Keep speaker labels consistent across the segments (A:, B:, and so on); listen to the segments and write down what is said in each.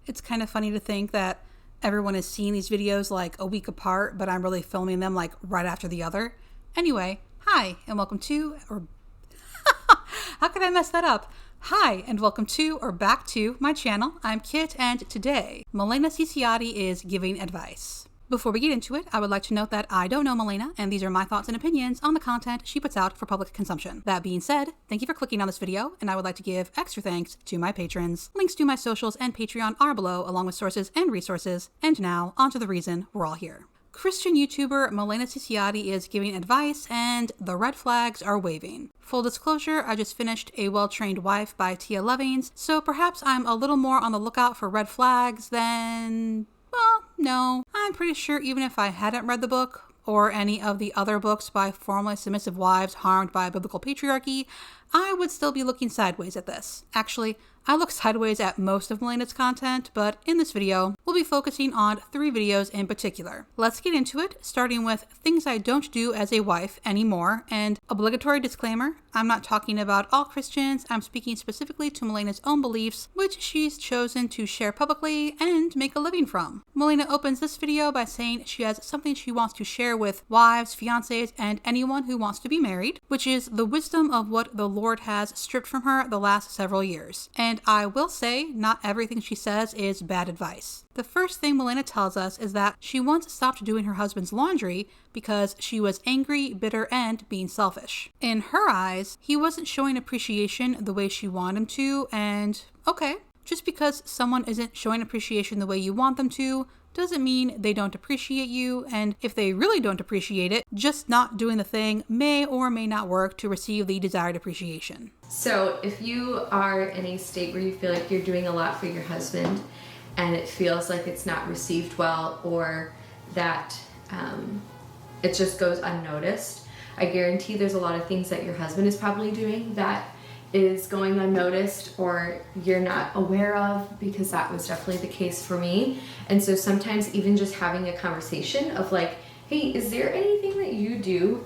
A: It's kind of funny to think that everyone is seeing these videos like a week apart, but I'm really filming them like right after the other. Anyway, hi and welcome to, or how could I mess that up? Hi and welcome to, or back to, my channel. I'm Kit, and today, Milena Ciciotti is giving advice. Before we get into it, I would like to note that I don't know Milena, and these are my thoughts and opinions on the content she puts out for public consumption. That being said, thank you for clicking on this video, and I would like to give extra thanks to my patrons. Links to my socials and Patreon are below, along with sources and resources. And now, on to the reason we're all here. Christian YouTuber Milena Ciciotti is giving advice, and the red flags are waving. Full disclosure, I just finished A Well-Trained Wife by Tia Lovings, so perhaps I'm a little more on the lookout for red flags than... well, no. I'm pretty sure even if I hadn't read the book, or any of the other books by formerly submissive wives harmed by biblical patriarchy, I would still be looking sideways at this. Actually, I look sideways at most of Milena's content, but in this video, we'll be focusing on 3 videos in particular. Let's get into it, starting with things I don't do as a wife anymore, and obligatory disclaimer, I'm not talking about all Christians, I'm speaking specifically to Milena's own beliefs, which she's chosen to share publicly and make a living from. Milena opens this video by saying she has something she wants to share with wives, fiancés, and anyone who wants to be married, which is the wisdom of what the Lord has stripped from her the last several years. And I will say, not everything she says is bad advice. The first thing Milena tells us is that she once stopped doing her husband's laundry because she was angry, bitter, and being selfish. In her eyes, he wasn't showing appreciation the way she wanted him to, and okay, just because someone isn't showing appreciation the way you want them to doesn't mean they don't appreciate you, and if they really don't appreciate it, just not doing the thing may or may not work to receive the desired appreciation.
B: So if you are in a state where you feel like you're doing a lot for your husband and it feels like it's not received well, or that it just goes unnoticed, I guarantee there's a lot of things that your husband is probably doing that is going unnoticed or you're not aware of, because that was definitely the case for me. And so sometimes even just having a conversation of like, hey, is there anything that you do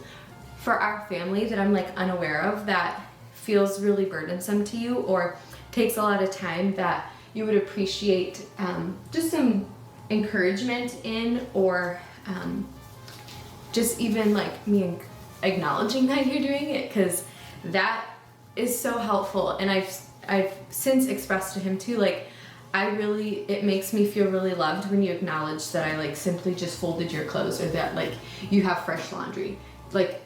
B: for our family that I'm like unaware of that feels really burdensome to you or takes a lot of time that you would appreciate just some encouragement in, or just even like me acknowledging that you're doing it, because that is so helpful. And I've since expressed to him too, like, it makes me feel really loved when you acknowledge that I like simply just folded your clothes, or that like you have fresh laundry. Like,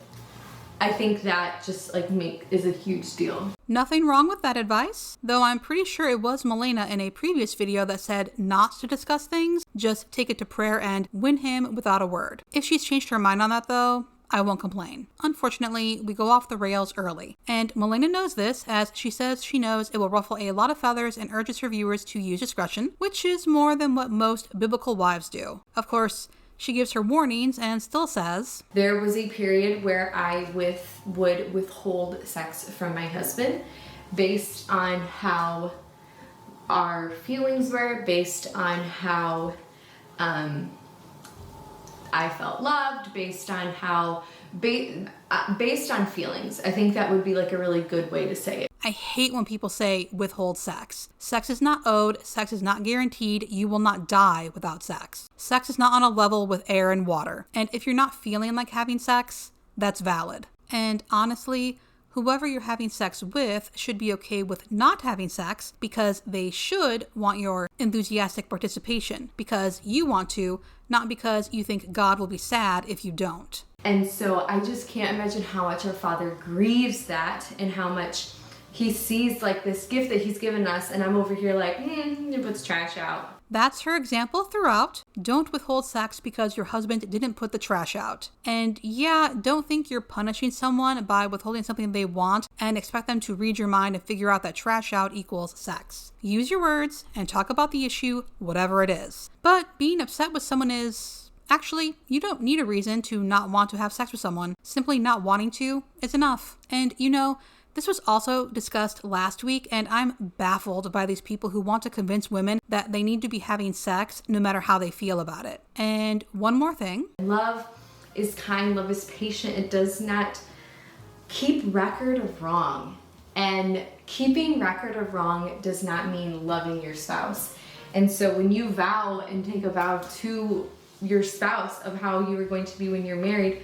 B: I think that just like is a huge deal.
A: Nothing wrong with that advice, though I'm pretty sure it was Milena in a previous video that said not to discuss things, just take it to prayer and win him without a word. If she's changed her mind on that though, I won't complain. Unfortunately, we go off the rails early, and Milena knows this, as she says she knows it will ruffle a lot of feathers and urges her viewers to use discretion, which is more than what most biblical wives do. Of course, she gives her warnings and still says,
B: there was a period where I would withhold sex from my husband based on how our feelings were, based on how I felt loved, based on how, based on feelings. I think that would be like a really good way to say it.
A: I hate when people say withhold sex. Sex is not owed, sex is not guaranteed, you will not die without sex. Sex is not on a level with air and water. And if you're not feeling like having sex, that's valid. And honestly, whoever you're having sex with should be okay with not having sex, because they should want your enthusiastic participation because you want to, not because you think God will be sad if you don't.
B: And so I just can't imagine how much our Father grieves that, and how much he sees like this gift that he's given us, and I'm over here like, it puts trash out.
A: That's her example throughout. Don't withhold sex because your husband didn't put the trash out. And yeah, don't think you're punishing someone by withholding something they want and expect them to read your mind and figure out that trash out equals sex. Use your words and talk about the issue, whatever it is. But being upset with someone is... actually, you don't need a reason to not want to have sex with someone. Simply not wanting to is enough. And you know, this was also discussed last week, and I'm baffled by these people who want to convince women that they need to be having sex no matter how they feel about it. And one more thing.
B: Love is kind, love is patient. It does not keep record of wrong. And keeping record of wrong does not mean loving your spouse. And so when you vow and take a vow to your spouse of how you are going to be when you're married,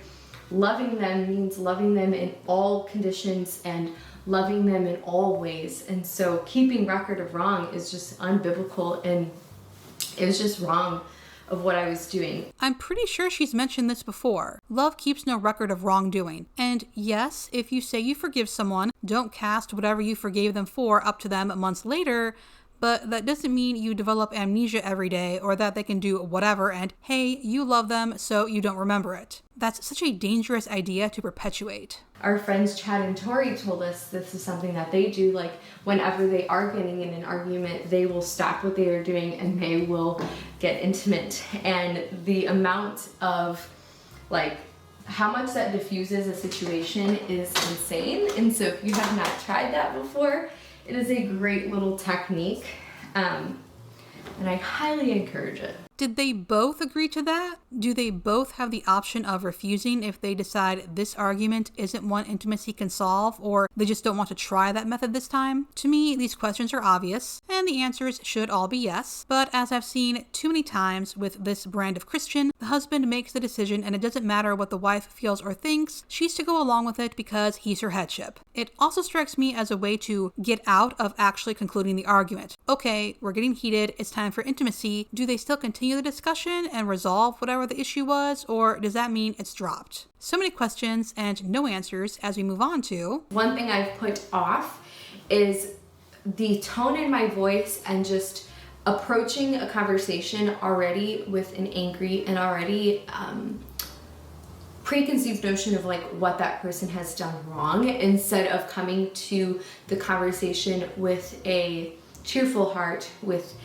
B: loving them means loving them in all conditions and loving them in all ways. And so keeping record of wrong is just unbiblical, and it was just wrong of what I was doing.
A: I'm pretty sure she's mentioned this before. Love keeps no record of wrongdoing. And yes, if you say you forgive someone, don't cast whatever you forgave them for up to them months later, but that doesn't mean you develop amnesia every day or that they can do whatever and, hey, you love them so you don't remember it. That's such a dangerous idea to perpetuate.
B: Our friends Chad and Tori told us this is something that they do. Like, whenever they are getting in an argument, they will stop what they are doing and they will get intimate. And the amount of, like, how much that diffuses a situation is insane. And so if you have not tried that before, it is a great little technique, and I highly encourage it.
A: Did they both agree to that? Do they both have the option of refusing if they decide this argument isn't one intimacy can solve, or they just don't want to try that method this time? To me, these questions are obvious, and the answers should all be yes. But as I've seen too many times with this brand of Christian, the husband makes the decision and it doesn't matter what the wife feels or thinks, she's to go along with it because he's her headship. It also strikes me as a way to get out of actually concluding the argument. Okay, we're getting heated, it's time for intimacy. Do they still continue the discussion and resolve whatever the issue was, or does that mean it's dropped? So many questions and no answers as we move on to...
B: One thing I've put off is the tone in my voice and just approaching a conversation already with an angry and already preconceived notion of like what that person has done wrong, instead of coming to the conversation with a cheerful heart, with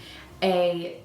B: a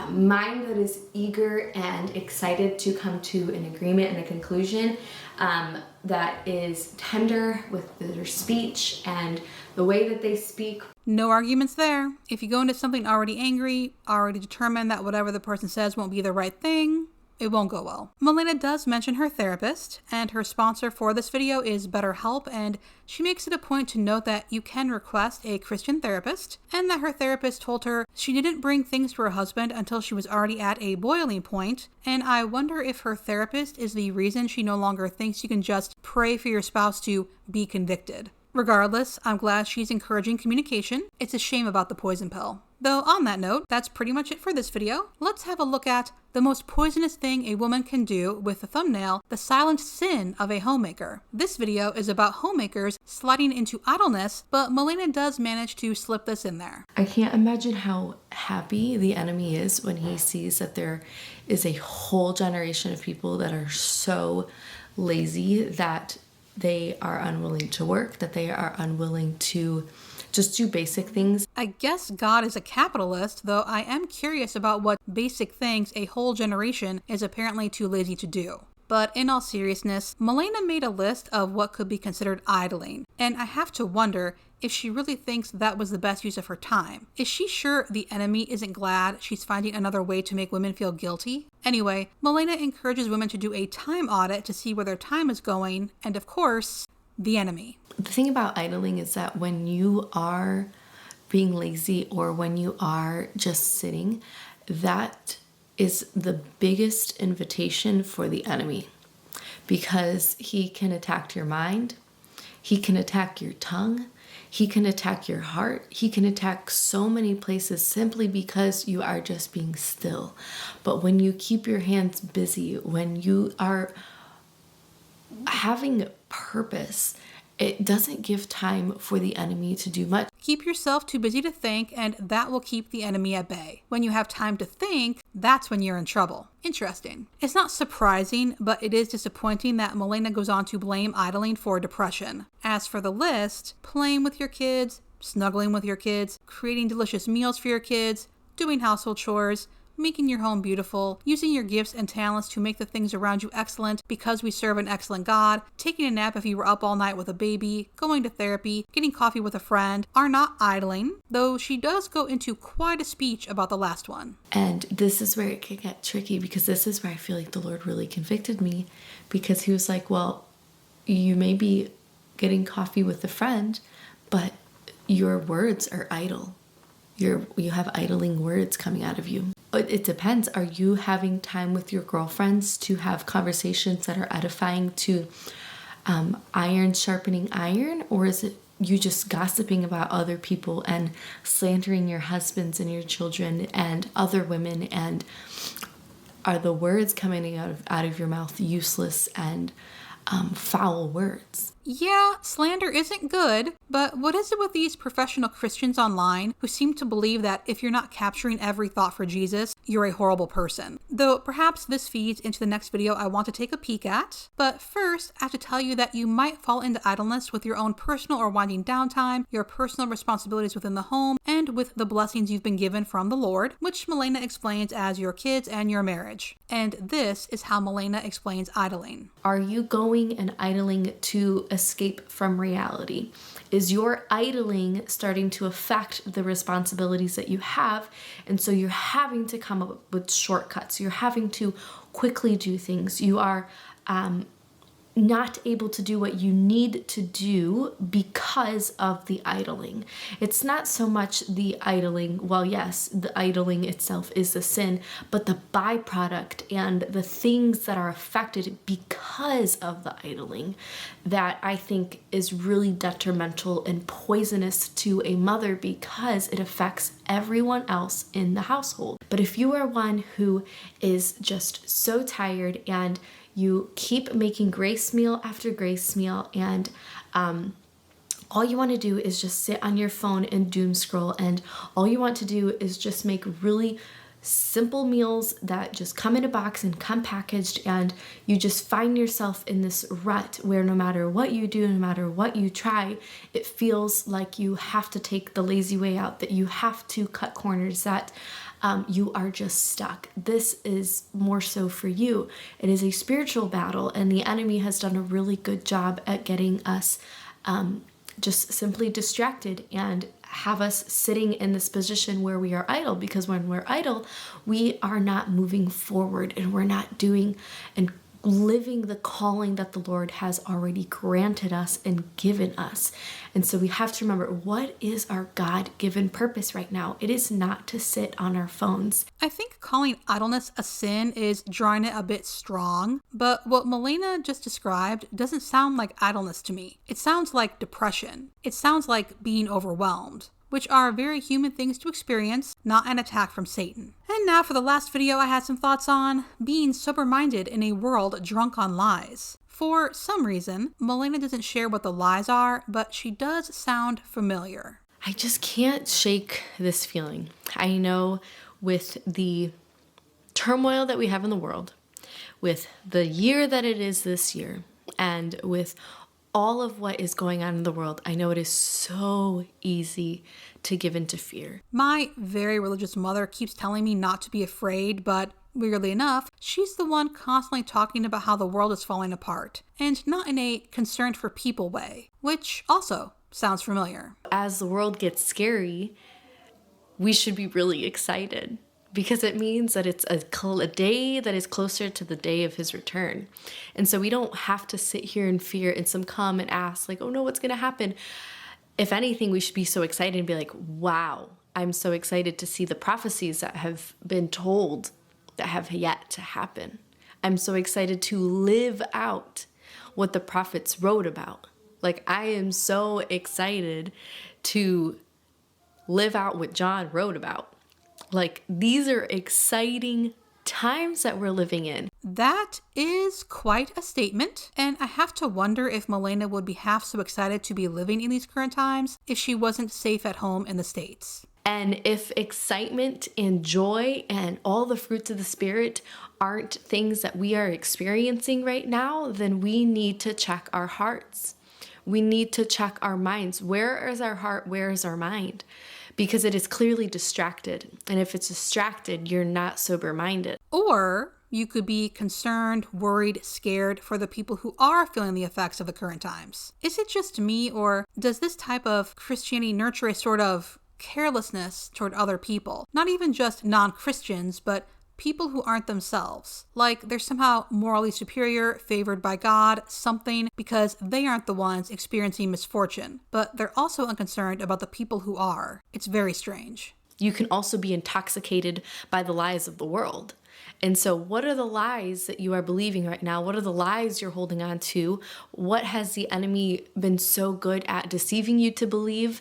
B: mind that is eager and excited to come to an agreement and a conclusion, that is tender with their speech and the way that they speak.
A: No arguments there. If you go into something already angry, already determined that whatever the person says won't be the right thing, it won't go well. Milena does mention her therapist, and her sponsor for this video is BetterHelp, and she makes it a point to note that you can request a Christian therapist, and that her therapist told her she didn't bring things to her husband until she was already at a boiling point, and I wonder if her therapist is the reason she no longer thinks you can just pray for your spouse to be convicted. Regardless, I'm glad she's encouraging communication. It's a shame about the poison pill. Though on that note, that's pretty much it for this video. Let's have a look at the most poisonous thing a woman can do with the thumbnail, the silent sin of a homemaker. This video is about homemakers sliding into idleness, but Milena does manage to slip this in there.
C: I can't imagine how happy the enemy is when he sees that there is a whole generation of people that are so lazy that they are unwilling to work, that they are unwilling to just do basic things.
A: I guess God is a capitalist, though I am curious about what basic things a whole generation is apparently too lazy to do. But in all seriousness, Milena made a list of what could be considered idling, and I have to wonder if she really thinks that was the best use of her time. Is she sure the enemy isn't glad she's finding another way to make women feel guilty? Anyway, Milena encourages women to do a time audit to see where their time is going, and of course, the enemy.
C: The thing about idling is that when you are being lazy or when you are just sitting, that is the biggest invitation for the enemy, because he can attack your mind, he can attack your tongue, he can attack your heart, he can attack so many places simply because you are just being still. But when you keep your hands busy, when you are having purpose, it doesn't give time for the enemy to do much.
A: Keep yourself too busy to think, and that will keep the enemy at bay. When you have time to think, that's when you're in trouble. Interesting. It's not surprising, but it is disappointing that Milena goes on to blame idling for depression. As for the list, playing with your kids, snuggling with your kids, creating delicious meals for your kids, doing household chores, making your home beautiful, using your gifts and talents to make the things around you excellent because we serve an excellent God, taking a nap if you were up all night with a baby, going to therapy, getting coffee with a friend, are not idling, though she does go into quite a speech about the last one.
C: And this is where it can get tricky, because this is where I feel like the Lord really convicted me, because he was like, well, you may be getting coffee with a friend, but your words are idle. you have idling words coming out of you. It depends. Are you having time with your girlfriends to have conversations that are edifying, to iron sharpening iron? Or is it you just gossiping about other people and slandering your husbands and your children and other women? And are the words coming out of your mouth useless and foul words?
A: Yeah, slander isn't good, but what is it with these professional Christians online who seem to believe that if you're not capturing every thought for Jesus, you're a horrible person? Though perhaps this feeds into the next video I want to take a peek at. But first, I have to tell you that you might fall into idleness with your own personal or winding down time, your personal responsibilities within the home, and with the blessings you've been given from the Lord, which Milena explains as your kids and your marriage. And this is how Milena explains idling.
C: Are you going and idling to escape from reality? Is your idling starting to affect the responsibilities that you have? And so you're having to come up with shortcuts. You're having to quickly do things. You are not able to do what you need to do because of the idling. It's not so much the idling. Well, yes, the idling itself is a sin, but the byproduct and the things that are affected because of the idling that I think is really detrimental and poisonous to a mother, because it affects everyone else in the household. But if you are one who is just so tired and you keep making grace meal after grace meal, and all you want to do is just sit on your phone and doom scroll, and all you want to do is just make really simple meals that just come in a box and come packaged, and you just find yourself in this rut where no matter what you do, no matter what you try, it feels like you have to take the lazy way out, that you have to cut corners, that you are just stuck. This is more so for you. It is a spiritual battle, and the enemy has done a really good job at getting us just simply distracted and have us sitting in this position where we are idle, because when we're idle, we are not moving forward, and we're not doing and living the calling that the Lord has already granted us and given us. And so we have to remember, what is our God-given purpose right now? It is not to sit on our phones.
A: I think calling idleness a sin is drawing it a bit strong, but what Milena just described doesn't sound like idleness to me. It sounds like depression. It sounds like being overwhelmed, which are very human things to experience, not an attack from Satan. And now for the last video I had some thoughts on, being sober-minded in a world drunk on lies. For some reason, Milena doesn't share what the lies are, but she does sound familiar.
C: I just can't shake this feeling. I know with the turmoil that we have in the world, with the year that it is this year, and with all of what is going on in the world, I know it is so easy to give into fear.
A: My very religious mother keeps telling me not to be afraid, but weirdly enough, she's the one constantly talking about how the world is falling apart, and not in a concerned for people way, which also sounds familiar.
C: As the world gets scary, we should be really excited, because it means that it's a day that is closer to the day of his return. And so we don't have to sit here in fear and some come and ask like, oh no, what's going to happen? If anything, we should be so excited and be like, wow, I'm so excited to see the prophecies that have been told that have yet to happen. I'm so excited to live out what the prophets wrote about. Like, I am so excited to live out what John wrote about. Like, these are exciting times that we're living in.
A: That is quite a statement, and I have to wonder if Milena would be half so excited to be living in these current times if she wasn't safe at home in the States.
C: And if excitement and joy and all the fruits of the Spirit aren't things that we are experiencing right now, then we need to check our hearts. We need to check our minds. Where is our heart? Where is our mind? Because it is clearly distracted. And if it's distracted, you're not sober-minded.
A: Or you could be concerned, worried, scared for the people who are feeling the effects of the current times. Is it just me, or does this type of Christianity nurture a sort of carelessness toward other people? Not even just non-Christians, but people who aren't themselves. Like they're somehow morally superior, favored by God, something, because they aren't the ones experiencing misfortune. But they're also unconcerned about the people who are. It's very strange.
C: you can also be intoxicated by the lies of the world. And so what are the lies that you are believing right now? What are the lies you're holding on to? What has the enemy been so good at deceiving you to believe,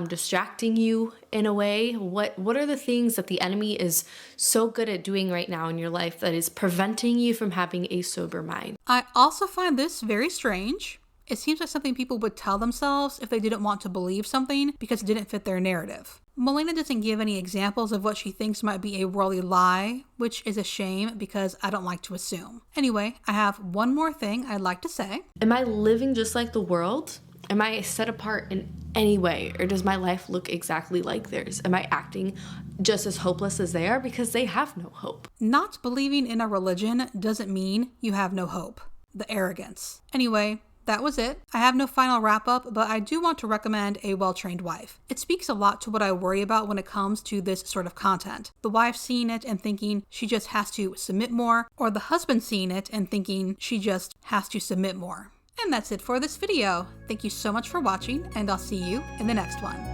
C: distracting you in a way? What are the things that the enemy is so good at doing right now in your life that is preventing you from having a sober mind?
A: I also find this very strange. It seems like something people would tell themselves if they didn't want to believe something because it didn't fit their narrative. Milena doesn't give any examples of what she thinks might be a worldly lie, which is a shame because I don't like to assume. Anyway, I have one more thing I'd like to say.
C: Am I living just like the world? Am I set apart in any way? Or does my life look exactly like theirs? Am I acting just as hopeless as they are because they have no hope?
A: Not believing in a religion doesn't mean you have no hope. The arrogance. Anyway, that was it. I have no final wrap up, but I do want to recommend A Well-Trained Wife. It speaks a lot to what I worry about when it comes to this sort of content. The wife seeing it and thinking she just has to submit more, or the husband seeing it and thinking she just has to submit more. And that's it for this video. Thank you so much for watching, and I'll see you in the next one.